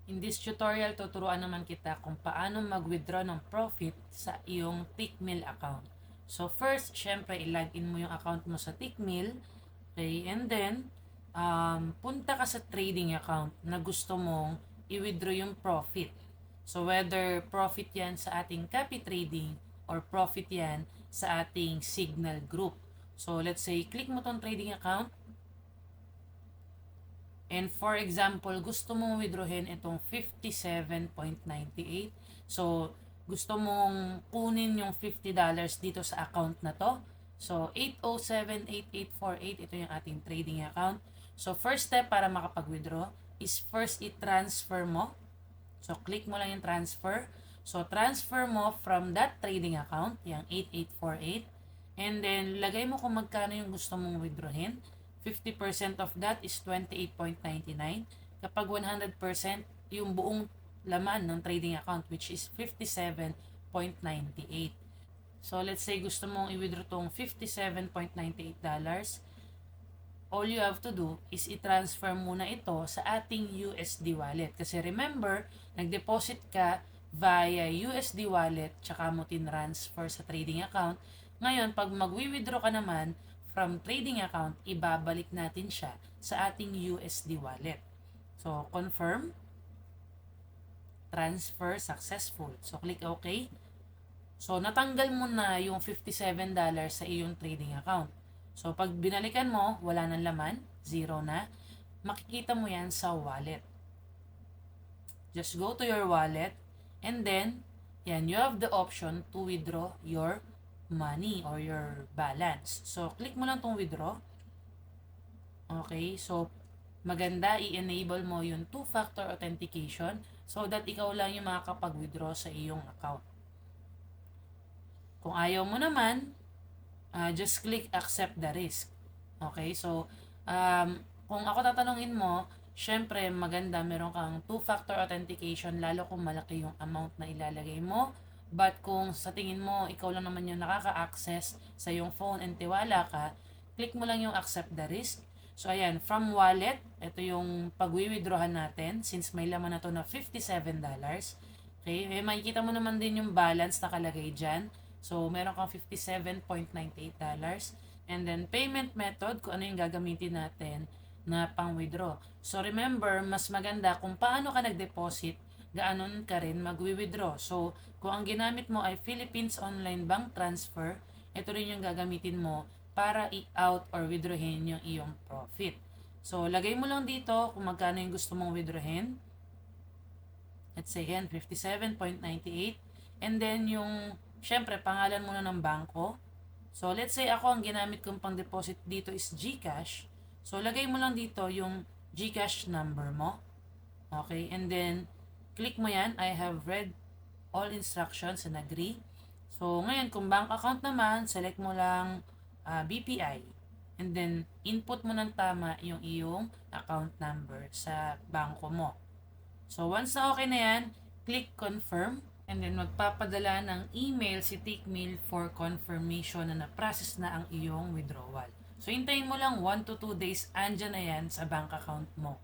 In this tutorial, tuturuan naman kita kung paano mag-withdraw ng profit sa iyong Tickmill account. So first, syempre, i-login mo yung account mo sa Tickmill. Okay, and then, punta ka sa trading account na gusto mong i-withdraw yung profit. So whether profit yan sa ating copy trading or profit yan sa ating Signal Group. So let's say, click mo tong trading account. And for example, gusto mong withdrawin itong 57.98. So, gusto mong kunin yung $50 dito sa account na to. So, 8078848, ito yung ating trading account. So, first step para makapag-withdraw is first i-transfer mo. So, click mo lang yung transfer. So, transfer mo from that trading account, yung 8848. And then, lagay mo kung magkano yung gusto mong withdrawin. 50% of that is 28.99. Kapag 100%, yung buong laman ng trading account which is 57.98. So let's say gusto mong i-withdraw tong $57.98. All you have to do is i-transfer muna ito sa ating USD wallet. Kasi remember, nag-deposit ka via USD wallet tsaka mo tin-transfer sa trading account. Ngayon, pag mag-withdraw ka naman from trading account, ibabalik natin siya sa ating USD wallet. So, confirm. Transfer successful. So, click OK. So, natanggal mo na yung $57 sa iyong trading account. So, pag binalikan mo, wala nang laman, zero na. Makikita mo yan sa wallet. Just go to your wallet and then, yan, you have the option to withdraw your money or your balance. So, click mo lang tong withdraw. Okay, so maganda i-enable mo yung two-factor authentication so that ikaw lang yung makakapag-withdraw sa iyong account. Kung ayaw mo naman, just click accept the risk. Okay, so kung ako tatanungin mo, syempre maganda meron kang two-factor authentication lalo kung malaki yung amount na ilalagay mo. But kung sa tingin mo, ikaw lang naman yung nakaka-access sa yung phone and tiwala ka, click mo lang yung accept the risk. So ayan, from wallet, ito yung pag-withdrawhan natin since may laman na to na $57. Okay, makikita mo naman din yung balance nakalagay dyan. So meron kang $57.98. And then payment method, kung ano yung gagamitin natin na pang-withdraw. So remember, mas maganda kung paano ka nag-deposit, gaanon ka rin mag-withdraw. So, kung ang ginamit mo ay Philippines Online Bank Transfer, ito rin yung gagamitin mo para i-out or withdrawin yung iyong profit. So, lagay mo lang dito kung magkano yung gusto mong withdrawin. Let's say yan, 57.98. And then yung, syempre, pangalan muna ng bangko. So, let's say ako ang ginamit kong pang-deposit dito is GCash. So, lagay mo lang dito yung GCash number mo. Okay, and then, click mo yan, I have read all instructions and agree. So, ngayon, kung bank account naman, select mo lang BPI. And then, input mo ng tama yung iyong account number sa bangko mo. So, once na okay na yan, click confirm. And then, magpapadala ng email si Tickmill for confirmation na na-process na ang iyong withdrawal. So, hintayin mo lang 1 to 2 days, andyan na yan sa bank account mo.